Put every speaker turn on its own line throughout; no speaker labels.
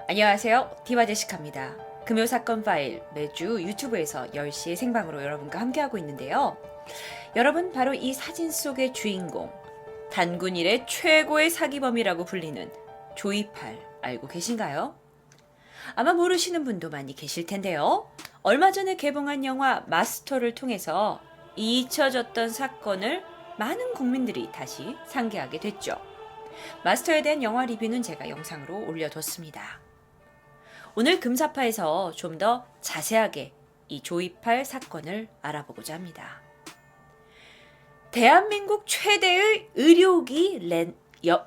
안녕하세요. 디바제시카입니다. 금요 사건 파일 매주 유튜브에서 10시에 생방으로 여러분과 함께하고 있는데요. 여러분, 바로 이 사진 속의 주인공, 단군 일의 최고의 사기범이라고 불리는 조이팔 알고 계신가요? 아마 모르시는 분도 많이 계실 텐데요. 얼마 전에 개봉한 영화 마스터를 통해서 잊혀졌던 사건을 많은 국민들이 다시 상기하게 됐죠. 마스터에 대한 영화 리뷰는 제가 영상으로 올려뒀습니다. 오늘 금사파에서 좀 더 자세하게 이 조이팔 사건을 알아보고자 합니다. 대한민국 최대의 의료기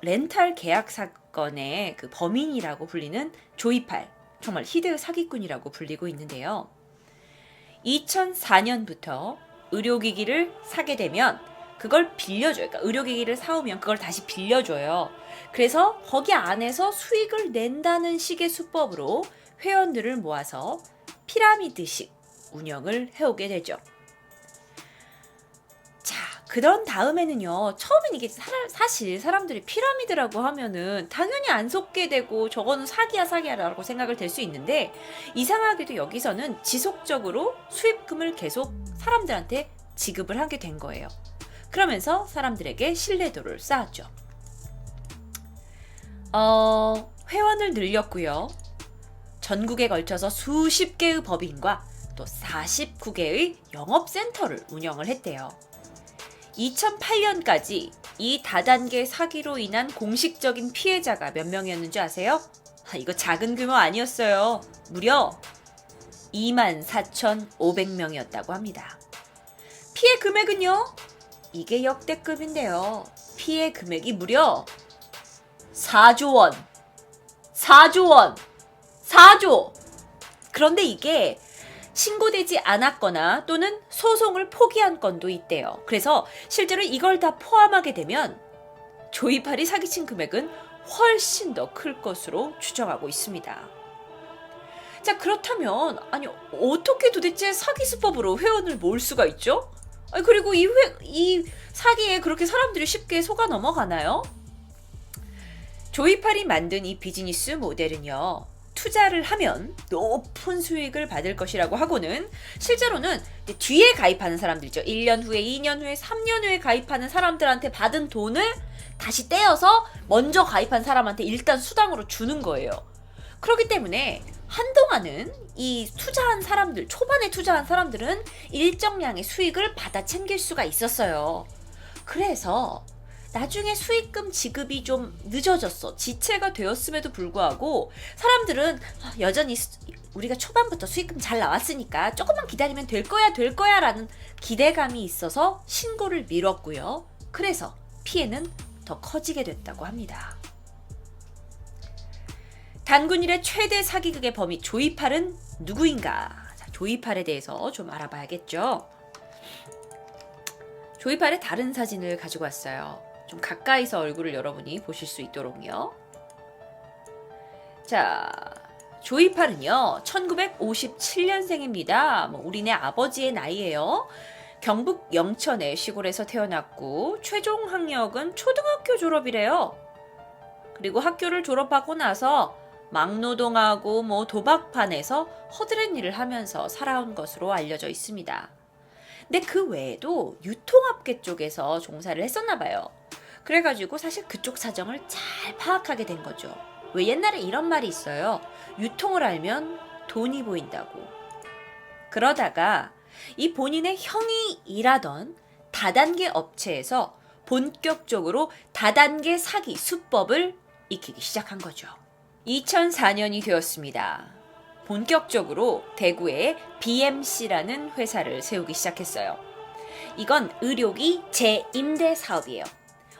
렌탈 계약 사건의 그 범인이라고 불리는 조이팔, 정말 희대의 사기꾼이라고 불리고 있는데요. 2004년부터 의료기기를 사게 되면 그걸 빌려줘요. 그러니까 의료기기를 사오면 그걸 다시 빌려줘요. 그래서 거기 안에서 수익을 낸다는 식의 수법으로 회원들을 모아서 피라미드식 운영을 해오게 되죠. 자, 그런 다음에는요. 처음엔 이게 사실 사람들이 피라미드라고 하면은 당연히 안 속게 되고 저거는 사기야라고 생각을 될 수 있는데, 이상하게도 여기서는 지속적으로 수익금을 계속 사람들한테 지급을 하게 된 거예요. 그러면서 사람들에게 신뢰도를 쌓았죠. 회원을 늘렸고요. 전국에 걸쳐서 수십 개의 법인과 또 49개의 영업센터를 운영을 했대요. 2008년까지 이 다단계 사기로 인한 공식적인 피해자가 몇 명이었는지 아세요? 이거 작은 규모 아니었어요. 무려 24,500명이었다고 합니다. 피해 금액은요? 이게 역대급인데요. 피해 금액이 무려 4조 원. 4조 원. 4조. 그런데 이게 신고되지 않았거나 또는 소송을 포기한 건도 있대요. 그래서 실제로 이걸 다 포함하게 되면 조이팔이 사기친 금액은 훨씬 더 클 것으로 추정하고 있습니다. 자, 그렇다면 어떻게 도대체 사기 수법으로 회원을 모을 수가 있죠? 그리고 이 사기에 그렇게 사람들이 쉽게 속아 넘어가나요? 조이팔이 만든 이 비즈니스 모델은요, 투자를 하면 높은 수익을 받을 것이라고 하고는, 실제로는 뒤에 가입하는 사람들이죠. 1년 후에, 2년 후에, 3년 후에 가입하는 사람들한테 받은 돈을 다시 떼어서 먼저 가입한 사람한테 일단 수당으로 주는 거예요. 그렇기 때문에 한동안은 이 투자한 사람들, 초반에 투자한 사람들은 일정량의 수익을 받아 챙길 수가 있었어요. 그래서 나중에 수익금 지급이 좀 늦어졌어. 지체가 되었음에도 불구하고 사람들은 여전히 우리가 초반부터 수익금 잘 나왔으니까 조금만 기다리면 될 거야 라는 기대감이 있어서 신고를 미뤘고요. 그래서 피해는 더 커지게 됐다고 합니다. 단군 일의 최대 사기극의 범인 조이팔은 누구인가? 자, 조이팔에 대해서 좀 알아봐야겠죠. 조이팔의 다른 사진을 가지고 왔어요. 좀 가까이서 얼굴을 여러분이 보실 수 있도록요. 자, 조이팔은요 1957년생입니다. 우리네 아버지의 나이예요. 경북 영천의 시골에서 태어났고 최종 학력은 초등학교 졸업이래요. 그리고 학교를 졸업하고 나서 막노동하고 도박판에서 허드렛 일을 하면서 살아온 것으로 알려져 있습니다. 근데 그 외에도 유통업계 쪽에서 종사를 했었나 봐요. 그래가지고 사실 그쪽 사정을 잘 파악하게 된 거죠. 왜 옛날에 이런 말이 있어요. 유통을 알면 돈이 보인다고. 그러다가 이 본인의 형이 일하던 다단계 업체에서 본격적으로 다단계 사기 수법을 익히기 시작한 거죠. 2004년이 되었습니다. 본격적으로 대구에 BMC라는 회사를 세우기 시작했어요. 이건 의료기 재임대 사업이에요.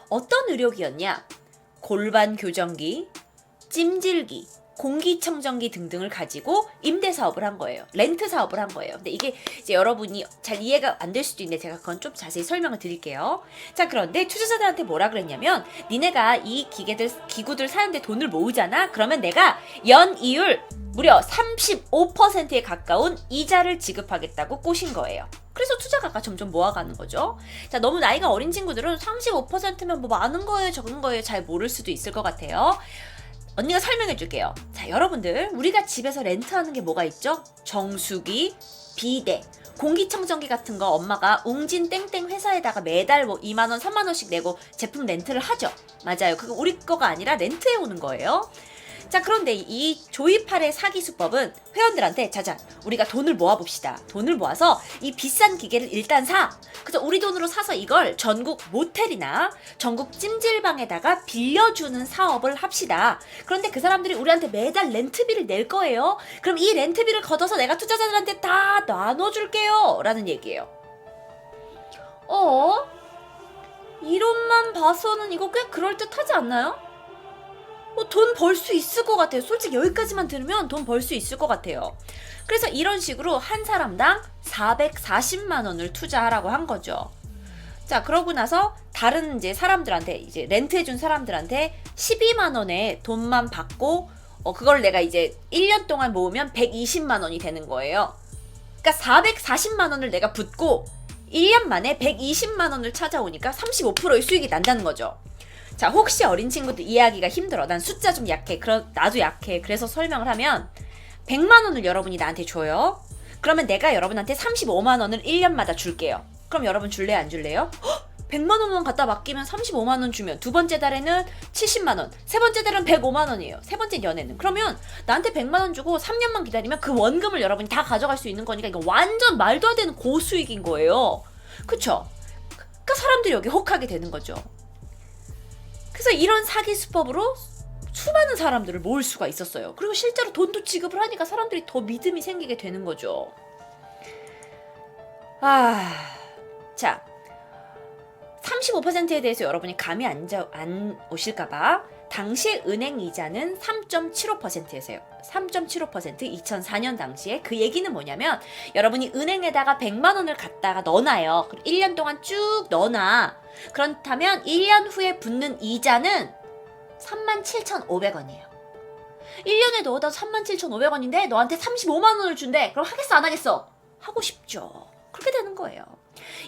어떤 의료기였냐? 골반 교정기, 찜질기, 공기청정기 등등을 가지고 임대 사업을 한 거예요. 렌트 사업을 한 거예요. 근데 이게 이제 여러분이 잘 이해가 안 될 수도 있는데 제가 그건 좀 자세히 설명을 드릴게요. 자, 그런데 투자자들한테 뭐라 그랬냐면, 니네가 이 기구들 사는데 돈을 모으잖아? 그러면 내가 연이율 무려 35%에 가까운 이자를 지급하겠다고 꼬신 거예요. 그래서 투자가가 점점 모아가는 거죠. 자, 너무 나이가 어린 친구들은 35%면 많은 거예요, 적은 거예요 잘 모를 수도 있을 것 같아요. 언니가 설명해 줄게요. 자, 자, 여러분들 우리가 집에서 렌트하는 게 뭐가 있죠? 정수기, 비데, 공기청정기 같은 거 엄마가 웅진 땡땡 회사에다가 매달 뭐 2만 원, 3만 원씩 내고 제품 렌트를 하죠. 맞아요. 그거 우리 거가 아니라 렌트해 오는 거예요. 자, 그런데 이 조이팔의 사기 수법은 회원들한테 자자 우리가 돈을 모아봅시다. 돈을 모아서 이 비싼 기계를 일단 사. 그래서 우리 돈으로 사서 이걸 전국 모텔이나 전국 찜질방에다가 빌려주는 사업을 합시다. 그런데 그 사람들이 우리한테 매달 렌트비를 낼 거예요. 그럼 이 렌트비를 걷어서 내가 투자자들한테 다 나눠줄게요. 라는 얘기예요. 이론만 봐서는 이거 꽤 그럴듯하지 않나요? 돈 벌 수 있을 것 같아요. 솔직히 여기까지만 들으면 돈 벌 수 있을 것 같아요. 그래서 이런 식으로 한 사람당 440만 원을 투자하라고 한 거죠. 자, 그러고 나서 다른 이제 사람들한테 이제 렌트해준 사람들한테 12만 원의 돈만 받고 그걸 내가 이제 1년 동안 모으면 120만 원이 되는 거예요. 그러니까 440만 원을 내가 붓고 1년 만에 120만 원을 찾아오니까 35%의 수익이 난다는 거죠. 자, 혹시 어린 친구들 이해하기가 힘들어. 난 숫자 좀 약해. 나도 약해. 그래서 설명을 하면 100만 원을 여러분이 나한테 줘요. 그러면 내가 여러분한테 35만 원을 1년마다 줄게요. 그럼 여러분 줄래요? 안 줄래요? 100만 원만 갖다 맡기면 35만 원 주면 두 번째 달에는 70만 원, 세 번째 달은 105만 원이에요. 세 번째 연애는. 그러면 나한테 100만 원 주고 3년만 기다리면 그 원금을 여러분이 다 가져갈 수 있는 거니까 이거 완전 말도 안 되는 고수익인 거예요. 그쵸? 그러니까 사람들이 여기 혹하게 되는 거죠. 그래서 이런 사기 수법으로 수많은 사람들을 모을 수가 있었어요. 그리고 실제로 돈도 지급을 하니까 사람들이 더 믿음이 생기게 되는 거죠. 자, 35%에 대해서 여러분이 감이 안 오실까봐 당시 은행 이자는 3.75%였어요. 3.75% 2004년 당시에. 그 얘기는 뭐냐면 여러분이 은행에다가 100만 원을 갖다가 넣어놔요. 그럼 1년 동안 쭉 넣어놔. 그렇다면 1년 후에 붙는 이자는 37,500원이에요. 1년에 넣어다 37,500원인데 너한테 35만 원을 준대. 그럼 하겠어 안 하겠어? 하고 싶죠. 그렇게 되는 거예요.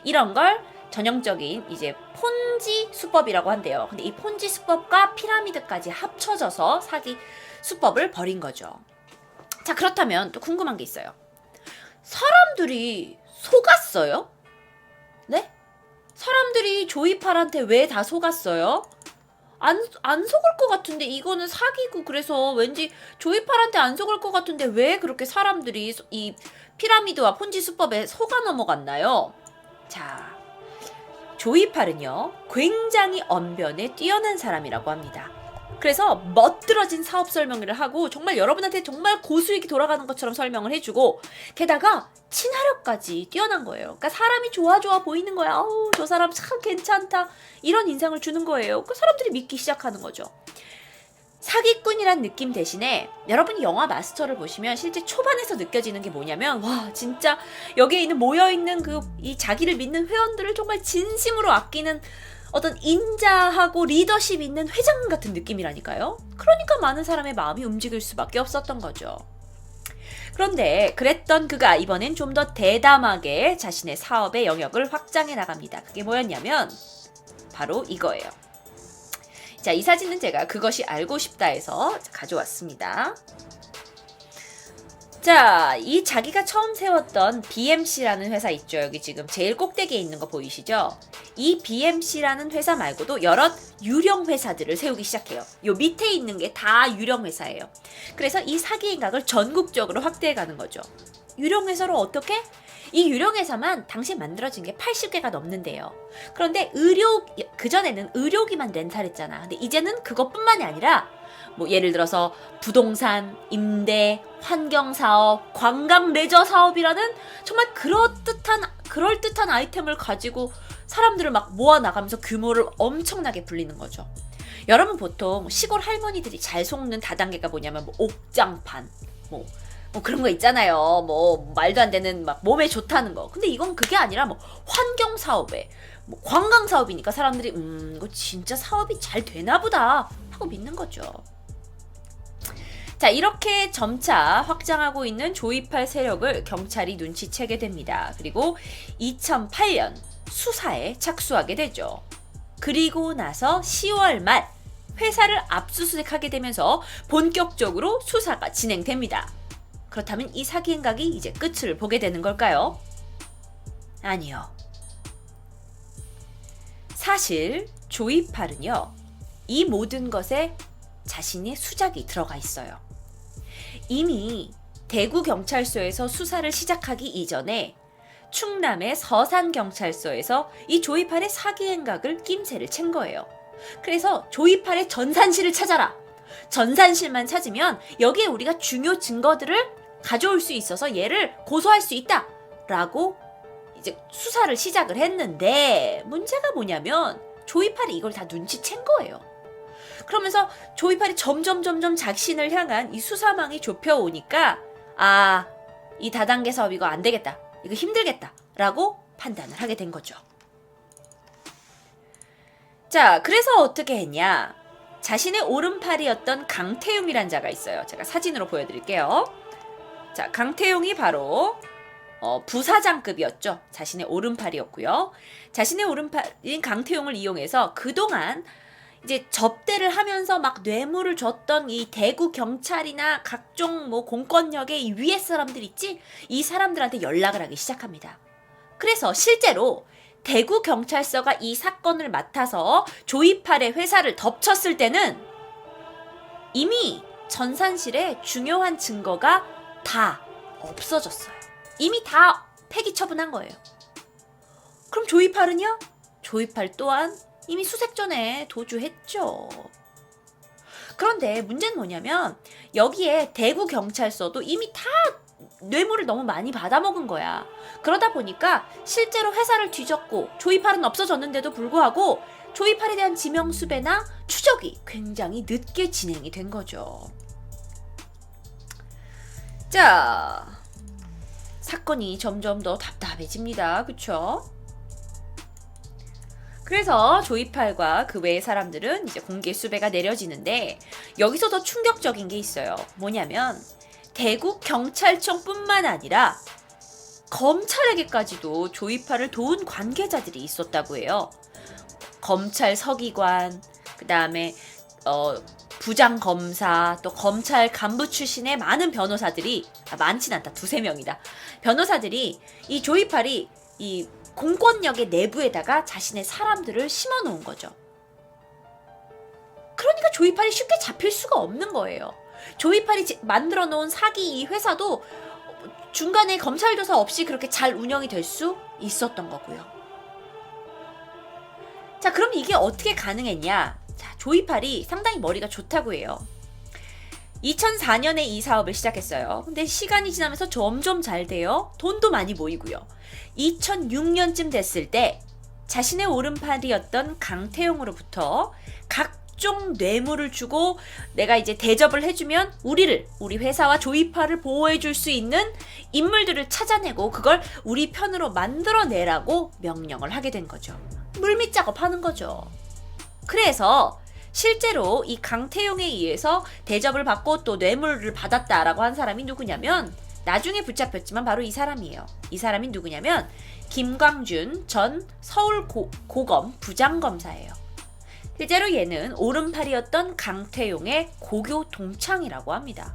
이런 걸 전형적인 이제 폰지 수법이라고 한대요. 근데 이 폰지 수법과 피라미드까지 합쳐져서 사기 수법을 벌인 거죠. 자, 그렇다면 또 궁금한 게 있어요. 사람들이 속았어요? 네? 사람들이 조이팔한테 왜 다 속았어요? 안 속을 것 같은데 이거는 사기고 그래서 왠지 조이팔한테 안 속을 것 같은데 왜 그렇게 사람들이 이 피라미드와 폰지 수법에 속아 넘어갔나요? 자, 조이팔은요 굉장히 언변에 뛰어난 사람이라고 합니다. 그래서 멋들어진 사업 설명을 하고 정말 여러분한테 정말 고수익이 돌아가는 것처럼 설명을 해주고 게다가 친화력까지 뛰어난 거예요. 그러니까 사람이 좋아 보이는 거야. 저 사람 참 괜찮다. 이런 인상을 주는 거예요. 그 사람들이 믿기 시작하는 거죠. 사기꾼이란 느낌 대신에 여러분이 영화 마스터를 보시면 실제 초반에서 느껴지는 게 뭐냐면 와 진짜 여기에 있는 모여있는 이 자기를 믿는 회원들을 정말 진심으로 아끼는 어떤 인자하고 리더십 있는 회장 같은 느낌이라니까요. 그러니까 많은 사람의 마음이 움직일 수밖에 없었던 거죠. 그런데 그랬던 그가 이번엔 좀 더 대담하게 자신의 사업의 영역을 확장해 나갑니다. 그게 뭐였냐면 바로 이거예요. 자, 이 사진은 제가 그것이 알고 싶다에서 가져왔습니다. 자, 이 자기가 처음 세웠던 BMC라는 회사 있죠. 여기 지금 제일 꼭대기에 있는 거 보이시죠? 이 BMC라는 회사 말고도 여러 유령 회사들을 세우기 시작해요. 요 밑에 있는 게 다 유령 회사예요. 그래서 이 사기 행각을 전국적으로 확대해 가는 거죠. 유령 회사로 어떻게? 이 유령 회사만 당시에 만들어진 게 80개가 넘는데요. 그런데 그전에는 의료기만 렌탈했잖아. 근데 이제는 그것뿐만이 아니라 뭐 예를 들어서 부동산, 임대, 환경사업, 관광 레저 사업이라는 정말 그럴듯한 아이템을 가지고 사람들을 막 모아나가면서 규모를 엄청나게 불리는 거죠. 여러분 보통 시골 할머니들이 잘 속는 다단계가 뭐냐면 뭐 옥장판, 뭐 그런 거 있잖아요. 뭐 말도 안 되는 막 몸에 좋다는 거. 근데 이건 그게 아니라 뭐 환경 사업에 뭐 관광 사업이니까 사람들이 이거 진짜 사업이 잘 되나 보다 하고 믿는 거죠. 자, 이렇게 점차 확장하고 있는 조이팔 세력을 경찰이 눈치채게 됩니다. 그리고 2008년 수사에 착수하게 되죠. 그리고 나서 10월 말 회사를 압수수색하게 되면서 본격적으로 수사가 진행됩니다. 그렇다면 이 사기 행각이 이제 끝을 보게 되는 걸까요? 아니요. 사실 조이팔은요, 이 모든 것에 자신의 수작이 들어가 있어요. 이미 대구경찰서에서 수사를 시작하기 이전에 충남의 서산경찰서에서 이 조이팔의 사기 행각을 낌새를 챈 거예요. 그래서 조이팔의 전산실을 찾아라. 전산실만 찾으면 여기에 우리가 중요 증거들을 가져올 수 있어서 얘를 고소할 수 있다. 라고 이제 수사를 시작을 했는데 문제가 뭐냐면 조이팔이 이걸 다 눈치챈 거예요. 그러면서 조이팔이 점점 자신을 향한 이 수사망이 좁혀오니까 이 다단계 사업 이거 안 되겠다. 이거 힘들겠다. 라고 판단을 하게 된 거죠. 자, 그래서 어떻게 했냐? 자신의 오른팔이었던 강태용이란 자가 있어요. 제가 사진으로 보여드릴게요. 자, 강태용이 바로 부사장급이었죠. 자신의 오른팔이었고요. 자신의 오른팔인 강태용을 이용해서 그동안 이제 접대를 하면서 막 뇌물을 줬던 이 대구 경찰이나 각종 공권력의 이 위에 사람들 있지? 이 사람들한테 연락을 하기 시작합니다. 그래서 실제로 대구 경찰서가 이 사건을 맡아서 조이팔의 회사를 덮쳤을 때는 이미 전산실에 중요한 증거가 다 없어졌어요. 이미 다 폐기 처분한 거예요. 그럼 조이팔은요? 조이팔 또한 이미 수색 전에 도주했죠. 그런데 문제는 뭐냐면 여기에 대구 경찰서도 이미 다 뇌물을 너무 많이 받아먹은 거야. 그러다 보니까 실제로 회사를 뒤졌고 조이팔은 없어졌는데도 불구하고 조이팔에 대한 지명수배나 추적이 굉장히 늦게 진행이 된 거죠. 자, 사건이 점점 더 답답해집니다. 그쵸? 그래서 조이팔과 그 외의 사람들은 이제 공개 수배가 내려지는데 여기서 더 충격적인 게 있어요. 뭐냐면 대구 경찰청뿐만 아니라 검찰에게까지도 조이팔을 도운 관계자들이 있었다고 해요. 검찰 서기관, 그 다음에 부장검사, 또 검찰 간부 출신의 많은 변호사들이 많진 않다. 2-3명이다. 변호사들이 이 조이팔이 이 공권력의 내부에다가 자신의 사람들을 심어놓은 거죠. 그러니까 조이팔이 쉽게 잡힐 수가 없는 거예요. 조이팔이 만들어 놓은 사기 이 회사도 중간에 검찰 조사 없이 그렇게 잘 운영이 될 수 있었던 거고요. 자, 그럼 이게 어떻게 가능했냐? 자, 조이팔이 상당히 머리가 좋다고 해요. 2004년에 이 사업을 시작했어요. 근데 시간이 지나면서 점점 잘 돼요. 돈도 많이 모이고요. 2006년쯤 됐을 때 자신의 오른팔이었던 강태용으로부터 각종 뇌물을 주고 내가 이제 대접을 해주면 우리 회사와 조이팔을 보호해줄 수 있는 인물들을 찾아내고 그걸 우리 편으로 만들어내라고 명령을 하게 된 거죠. 물밑 작업하는 거죠. 그래서 실제로 이 강태용에 의해서 대접을 받고 또 뇌물을 받았다라고 한 사람이 누구냐면 나중에 붙잡혔지만 바로 이 사람이에요. 이 사람이 누구냐면 김광준 전 서울고검 부장검사예요. 실제로 얘는 오른팔이었던 강태용의 고교 동창이라고 합니다.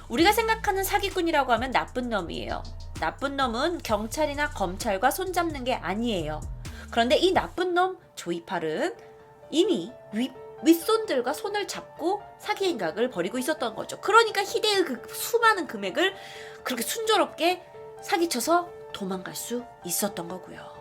우리가 생각하는 사기꾼이라고 하면 나쁜 놈이에요. 나쁜 놈은 경찰이나 검찰과 손잡는 게 아니에요. 그런데 이 나쁜 놈 조이팔은 이미 윗손들과 손을 잡고 사기 행각을 벌이고 있었던 거죠. 그러니까 희대의 그 수많은 금액을 그렇게 순조롭게 사기쳐서 도망갈 수 있었던 거고요.